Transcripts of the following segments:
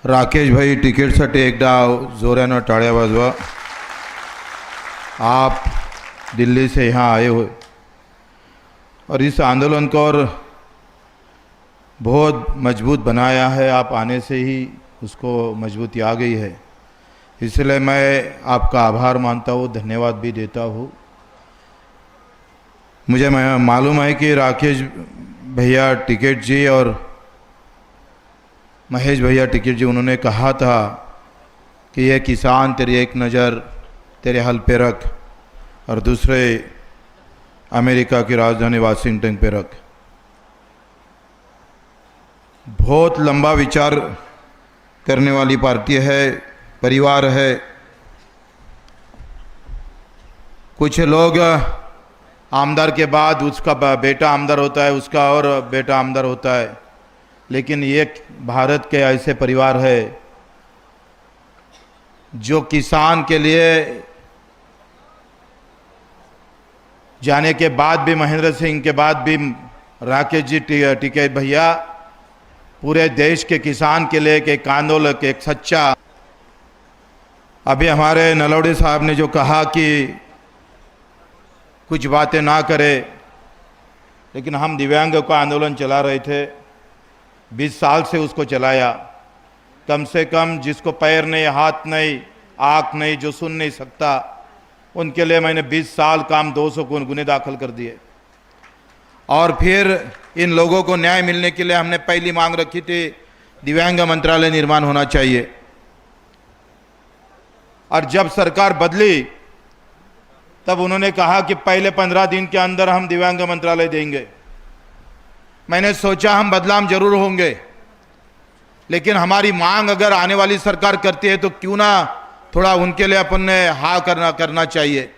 राकेश भाई तिकीटसाठी एकदा जोरानं टाळ्या वाजवा। आप दिल्ली से यहाँ आए हो और इस आंदोलन को और बहुत मजबूत बनाया है। आप आने से ही उसको मजबूती आ गई है, इसलिए मैं आपका आभार मानता हूँ, धन्यवाद भी देता हूँ। मुझे मालूम है कि राकेश भैया टिकैत जी और महेश भैया टिकैत जी उन्होंने कहा था कि ये किसान तेरी एक नज़र तेरे हल पे रख और दूसरे अमेरिका की राजधानी वाशिंगटन पे रख। बहुत लंबा विचार करने वाली पार्टी है, परिवार है। कुछ लोग आमदार के बाद उसका बेटा आमदार होता है, उसका और बेटा आमदार होता है, लेकिन ये भारत के ऐसे परिवार है जो किसान के लिए जाने के बाद भी, महेंद्र सिंह के बाद भी राकेश जी टिकैत भैया पूरे देश के किसान के लिए एक आंदोलन, एक सच्चा। अभी हमारे नलौड़ी साहब ने जो कहा कि कुछ बातें ना करें, लेकिन हम दिव्यांग का आंदोलन चला रहे थे, 20 साल से उसको चलाया। कम से कम जिसको पैर नहीं, हाथ नहीं, आँख नहीं, जो सुन नहीं सकता, उनके लिए मैंने 20 साल काम 200 गुने दाखिल कर दिए। और फिर इन लोगों को न्याय मिलने के लिए हमने पहली मांग रखी थी, दिव्यांग मंत्रालय निर्माण होना चाहिए। और जब सरकार बदली तब उन्होंने कहा कि पहले 15 दिन के अंदर हम दिव्यांग मंत्रालय देंगे। मैंने सोचा हम बदलाव जरूर होंगे, लेकिन हमारी मांग अगर आने वाली सरकार करती है तो क्यों ना थोड़ा उनके लिए अपन ने हाँ करना चाहिए।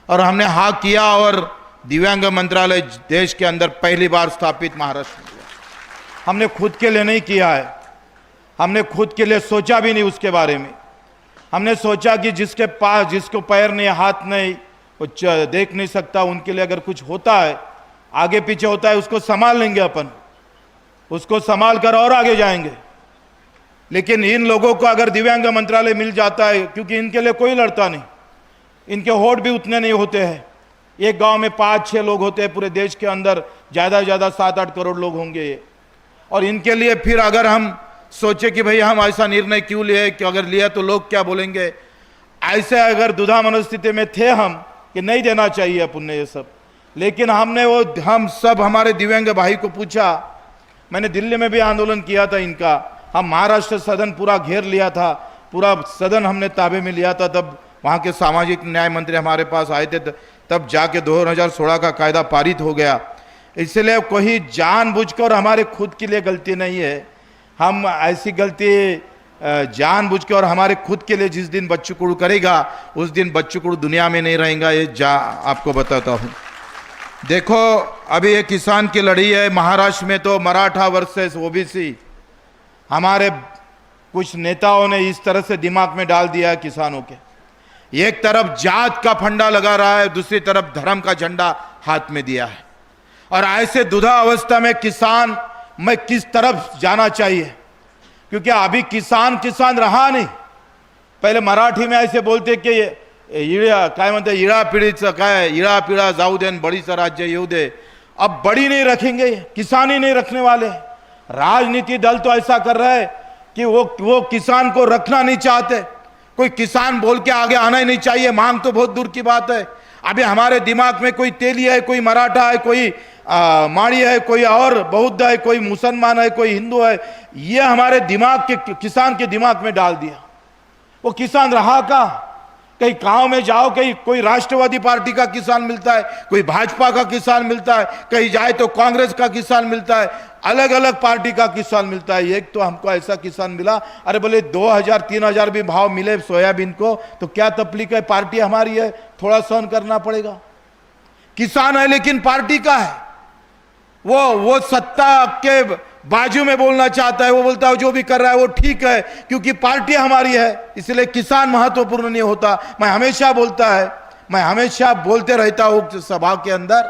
और हमने हाँ किया और दिव्यांग मंत्रालय देश के अंदर पहली बार स्थापित महाराष्ट्र में हुआ। हमने खुद के लिए नहीं किया है, हमने खुद के लिए सोचा भी नहीं उसके बारे में। हमने सोचा कि जिसके पास, जिसको पैर नहीं, हाथ नहीं, वो देख नहीं सकता, उनके लिए अगर कुछ होता है, आगे पीछे होता है, उसको संभाल लेंगे अपन, उसको संभाल कर और आगे जाएंगे। लेकिन इन लोगों को अगर दिव्यांग मंत्रालय मिल जाता है, क्योंकि इनके लिए कोई लड़ता नहीं, इनके वोट भी उतने नहीं होते हैं। एक गांव में 5-6 लोग होते हैं, पूरे देश के अंदर ज़्यादा से ज़्यादा 7-8 करोड़ लोग होंगे ये। और इनके लिए फिर अगर हम सोचे कि भाई हम ऐसा निर्णय क्यों लिए, कि अगर लिया तो लोग क्या बोलेंगे, ऐसे अगर दुधा मनस्थिति में थे हम कि नहीं देना चाहिए अपन ने ये सब। लेकिन हमने हम सब हमारे दिव्यांग भाई को पूछा। मैंने दिल्ली में भी आंदोलन किया था इनका, हम महाराष्ट्र सदन पूरा घेर लिया था, पूरा सदन हमने ताबे में लिया था। तब वहाँ के सामाजिक न्याय मंत्री हमारे पास आए थे, तब जाके 2016 का कायदा पारित हो गया। इसलिए कोई जानबूझकर हमारे खुद के लिए गलती नहीं है। हम ऐसी गलती जानबूझ के और हमारे खुद के लिए जिस दिन बच्चू कुड़ू करेगा, उस दिन बच्चू कुड़ू दुनिया में नहीं रहेगा, ये आपको बताता हूँ। देखो अभी ये किसान की लड़ाई है। महाराष्ट्र में तो मराठा वर्सेस ओबीसी, हमारे कुछ नेताओं ने इस तरह से दिमाग में डाल दिया है किसानों के। एक तरफ जात का फंडा लगा रहा है, दूसरी तरफ धर्म का झंडा हाथ में दिया है। और ऐसे दुधा अवस्था में किसान में किस तरफ जाना चाहिए, क्योंकि अभी किसान रहा नहीं। पहले मराठी में ऐसे बोलते कि इळा काय म्हणते, इळा पिढीचं काय, इळा पिढा जाऊ दे, बडीचं राज्य येऊ दे। अब बड़ी नहीं रखेंगे, किसान ही नहीं रखने वाले। राजनीति दल तो ऐसा कर रहा है कि वो किसान को रखना नहीं चाहते। कोई किसान बोल के आगे आना ही नहीं चाहिए, मांग तो बहुत दूर की बात है। अभी हमारे दिमाग में कोई तेली है, कोई मराठा है, कोई माड़ी है, कोई और बौद्ध है, कोई मुसलमान है, कोई हिंदू है, ये हमारे दिमाग के किसान के दिमाग में डाल दिया। वो किसान रहा का? कहीं गांव में जाओ, कहीं कोई राष्ट्रवादी पार्टी का किसान मिलता है, कोई भाजपा का किसान मिलता है, कहीं जाए तो कांग्रेस का किसान मिलता है, अलग अलग पार्टी का किसान मिलता है। एक तो हमको ऐसा किसान मिला, अरे बोले 2000-3000 भी भाव मिले सोयाबीन को तो क्या तकलीफ है, पार्टी हमारी है, थोड़ा सहन करना पड़ेगा। किसान है लेकिन पार्टी का है, वो सत्ता के बाजू में बोलना चाहता है, वो बोलता है जो भी कर रहा है वो ठीक है क्योंकि पार्टी हमारी है, इसलिए किसान महत्वपूर्ण नहीं होता। मैं हमेशा बोलते रहता हूँ सभा के अंदर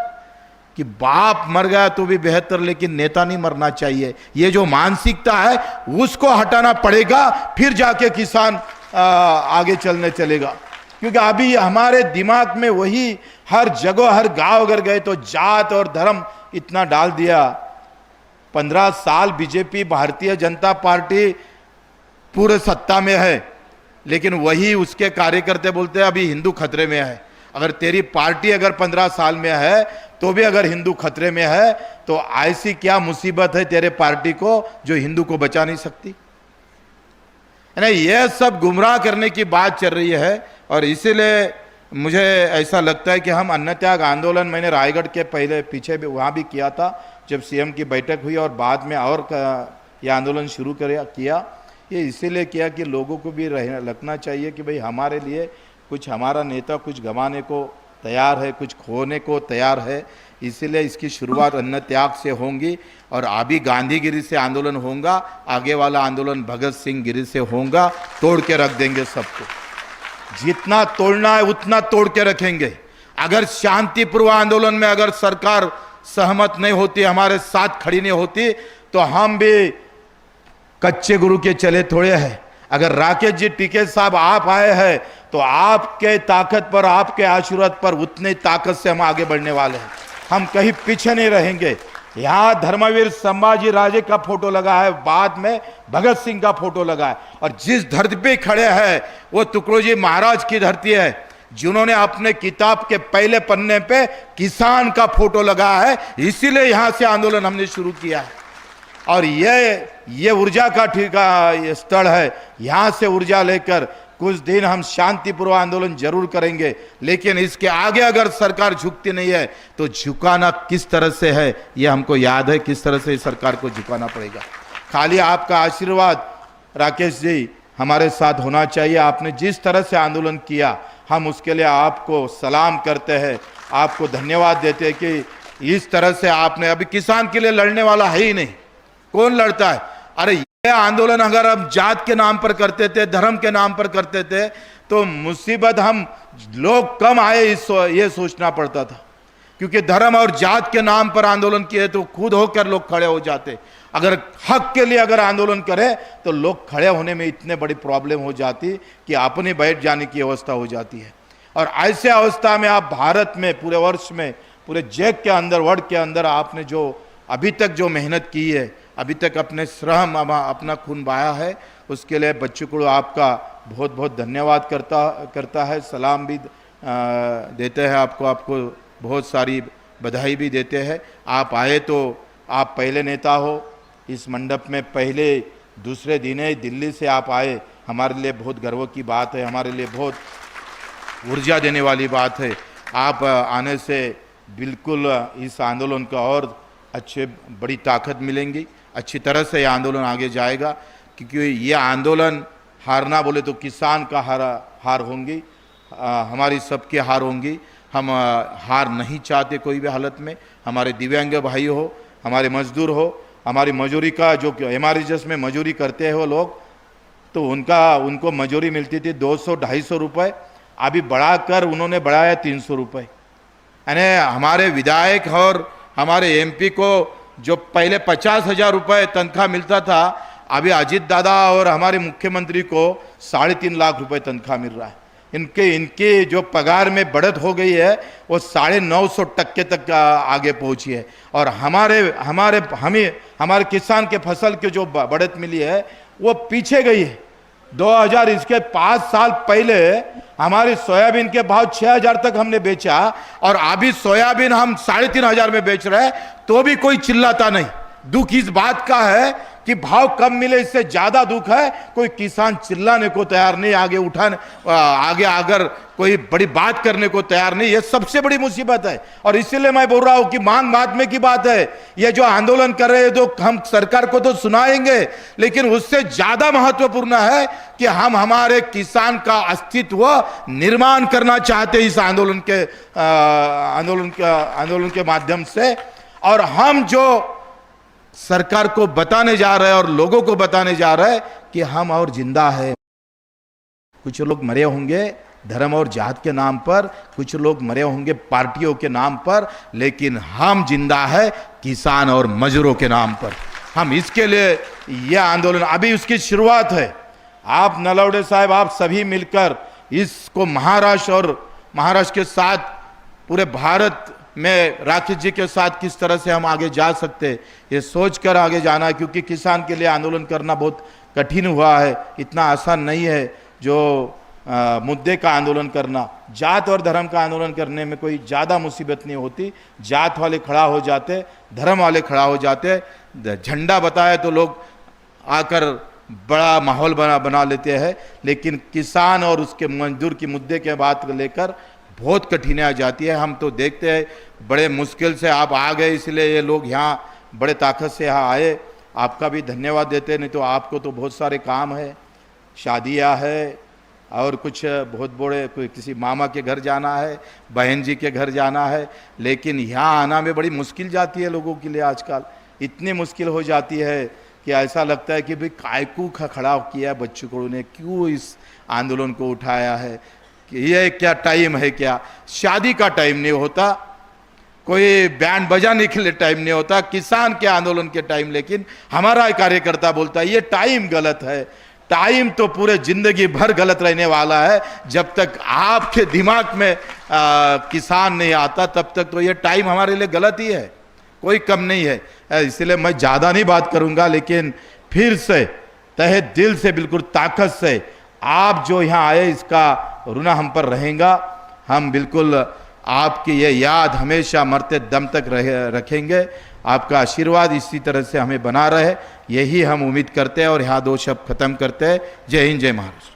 कि बाप मर गया तो भी बेहतर, लेकिन नेता नहीं मरना चाहिए। ये जो मानसिकता है उसको हटाना पड़ेगा, फिर जाके किसान आगे चलेगा। क्योंकि अभी हमारे दिमाग में वही हर जगह, हर गांव अगर गए तो जात और धर्म इतना डाल दिया। 15 साल बीजेपी, भारतीय जनता पार्टी पूरे सत्ता में है, लेकिन वही उसके कार्यकर्ता बोलते हैं अभी हिंदू खतरे में है। अगर तेरी पार्टी अगर 15 साल में है तो भी अगर हिंदू खतरे में है, तो ऐसी क्या मुसीबत है तेरे पार्टी को जो हिंदू को बचा नहीं सकती? यह सब गुमराह करने की बात चल रही है। और इसीलिए मुझे ऐसा लगता है कि हम अन्न त्याग आंदोलन, मैंने रायगढ़ के पीछे भी वहाँ भी किया था जब सीएम की बैठक हुई, और बाद में और यह आंदोलन शुरू किया। ये इसीलिए किया कि लोगों को भी लगना चाहिए कि भाई हमारे लिए कुछ, हमारा नेता कुछ गंवाने को तैयार है, कुछ खोने को तैयार है। इसीलिए इसकी शुरुआत अन्न त्याग से होंगी, और अभी गांधीगिरी से आंदोलन होगा, आगे वाला आंदोलन भगत सिंह गिरी से होगा। तोड़ के रख देंगे सबको, जितना तोड़ना है उतना तोड़ के रखेंगे। अगर शांतिपूर्व आंदोलन में अगर सरकार सहमत नहीं होती, हमारे साथ खड़ी नहीं होती, तो हम भी कच्चे गुरु के चले थोड़े हैं। अगर राकेश जी टिकैत साहब आप आए हैं तो आपके ताकत पर, आपके आशीर्वाद पर उतने ताकत से हम आगे बढ़ने वाले हैं। हम कहीं पीछे नहीं रहेंगे। यहाँ धर्मवीर संभाजी राजे का फोटो लगा है, बाद में भगत सिंह का फोटो लगा है, और जिस धरती पे खड़े हैं वो तुकडोजी महाराज की धरती है, जिन्होंने अपने किताब के पहले पन्ने पे किसान का फोटो लगा है। इसीलिए यहाँ से आंदोलन हमने शुरू किया है। और ये ऊर्जा का ये स्थल है। यहाँ से ऊर्जा लेकर कुछ दिन हम शांतिपूर्व आंदोलन जरूर करेंगे, लेकिन इसके आगे अगर सरकार झुकती नहीं है तो झुकाना किस तरह से है ये हमको याद है, किस तरह से सरकार को झुकाना पड़ेगा। खाली आपका आशीर्वाद राकेश जी हमारे साथ होना चाहिए। आपने जिस तरह से आंदोलन किया, हम उसके लिए आपको सलाम करते हैं, आपको धन्यवाद देते हैं कि इस तरह से आपने, अभी किसान के लिए लड़ने वाला है ही नहीं, कौन लड़ता है? अरे ये आंदोलन अगर हम जात के नाम पर करते थे, धर्म के नाम पर करते थे, तो मुसीबत हम लोग कम आए ये सोचना पड़ता था। क्योंकि धर्म और जात के नाम पर आंदोलन किए तो खुद होकर लोग खड़े हो जाते। अगर हक के लिए अगर आंदोलन करें तो लोग खड़े होने में इतने बड़ी प्रॉब्लम हो जाती कि अपने बैठ जाने की अवस्था हो जाती है। और ऐसे अवस्था में आप भारत में पूरे वर्ष में, पूरे जग के अंदर, वर्ल्ड के अंदर आपने जो अभी तक जो मेहनत की है, अभी तक अपने श्रम, अपना खून बहाया है, उसके लिए बच्चों को आपका बहुत बहुत धन्यवाद करता है, सलाम भी देते हैं आपको बहुत सारी बधाई भी देते हैं। आप आए तो आप पहले नेता हो इस मंडप में, पहले दूसरे दिन है, दिल्ली से आप आए, हमारे लिए बहुत गर्व की बात है, हमारे लिए बहुत ऊर्जा देने वाली बात है। आप आने से बिल्कुल इस आंदोलन का और अच्छे बड़ी ताकत मिलेंगी, अच्छी तरह से ये आंदोलन आगे जाएगा। क्योंकि ये आंदोलन हारना बोले तो किसान का हार होंगी, हमारी सबकी हार होंगी। हम हार नहीं चाहते कोई भी हालत में। हमारे दिव्यांग भाई हो, हमारे मजदूर हो, हमारी मजूरी का जो MRHS में मजूरी करते हैं वो लोग, तो उनको मजूरी मिलती थी 200-250 रुपये, अभी बढ़ाकर उन्होंने बढ़ाया 300 रुपये। यानी हमारे विधायक और हमारे MP को जो पहले 50,000 रुपये तनख्वाह मिलता था, अभी अजीत दादा और हमारे मुख्यमंत्री को 3.5 लाख रुपए तनख्वाह मिल रहा है। इनके जो पगार में बढ़त हो गई है वो 950% तक आगे पहुंची है। और हमारे किसान के फसल के जो बढ़त मिली है वो पीछे गई है। 2000 इसके 5 साल पहले हमारी सोयाबीन के भाव 6000 तक हमने बेचा, और अभी सोयाबीन हम 3500 में बेच रहे हैं, तो भी कोई चिल्लाता नहीं। दुख इस बात का है कि भाव कम मिले, इससे ज्यादा दुख है कोई किसान चिल्लाने को तैयार नहीं, आगे अगर कोई बड़ी बात करने को तैयार नहीं। ये सबसे बड़ी मुसीबत है। और इसीलिए मैं बोल रहा हूं कि मांग महात्मे की बात है। ये जो आंदोलन कर रहे हैं तो हम सरकार को तो सुनाएंगे, लेकिन उससे ज्यादा महत्वपूर्ण है कि हम हमारे किसान का अस्तित्व निर्माण करना चाहते इस आंदोलन के माध्यम से। और हम जो सरकार को बताने जा रहे हैं और लोगों को बताने जा रहे हैं कि हम और जिंदा है। कुछ लोग मरे होंगे, धर्म और जात के नाम पर, कुछ लोग मरे होंगे पार्टियों के नाम पर, लेकिन हम जिंदा है किसान और मजदूरों के नाम पर। हम इसके लिए यह आंदोलन, अभी उसकी शुरुआत है। आप नलवड़े साहब, आप सभी मिलकर इसको महाराष्ट्र के साथ पूरे भारत में राकेश जी के साथ किस तरह से हम आगे जा सकते, ये सोचकर आगे जाना है। क्योंकि किसान के लिए आंदोलन करना बहुत कठिन हुआ है, इतना आसान नहीं है जो मुद्दे का आंदोलन करना। जात और धर्म का आंदोलन करने में कोई ज़्यादा मुसीबत नहीं होती। जात वाले खड़ा हो जाते, धर्म वाले खड़ा हो जाते, झंडा बताए तो लोग आकर बड़ा माहौल बना लेते हैं। लेकिन किसान और उसके मजदूर की मुद्दे के बात को लेकर बहुत कठिनाई आ जाती है। हम तो देखते हैं बड़े मुश्किल से आप आ गए, इसलिए ये लोग यहाँ बड़े ताकत से यहाँ आए। आपका भी धन्यवाद देते, नहीं तो आपको तो बहुत सारे काम है, शादियाँ है और कुछ बहुत बड़े, कोई किसी मामा के घर जाना है, बहन जी के घर जाना है। लेकिन यहाँ आना में बड़ी मुश्किल जाती है लोगों के लिए। आजकल इतनी मुश्किल हो जाती है कि ऐसा लगता है कि भाई कायकू खड़ा किया बच्चों ने, क्यों इस आंदोलन को उठाया है, कि ये क्या टाइम है, क्या शादी का टाइम नहीं होता, कोई बैंड बजाने के लिए टाइम नहीं होता, किसान के आंदोलन के टाइम। लेकिन हमारा कार्यकर्ता बोलता है ये टाइम गलत है। टाइम तो पूरे जिंदगी भर गलत रहने वाला है। जब तक आपके दिमाग में किसान नहीं आता तब तक तो ये टाइम हमारे लिए गलत ही है, कोई कम नहीं है। इसलिए मैं ज़्यादा नहीं बात करूंगा, लेकिन फिर से तहे दिल से बिल्कुल ताकत से आप जो यहाँ आए इसका ऋण हम पर रहेगा। हम बिल्कुल आपकी ये याद हमेशा मरते दम तक रखेंगे। आपका आशीर्वाद इसी तरह से हमें बना रहे, यही हम उम्मीद करते हैं। और यहाँ दो शब्द खत्म करते हैं। जय हिंद, जय महाराष्ट्र।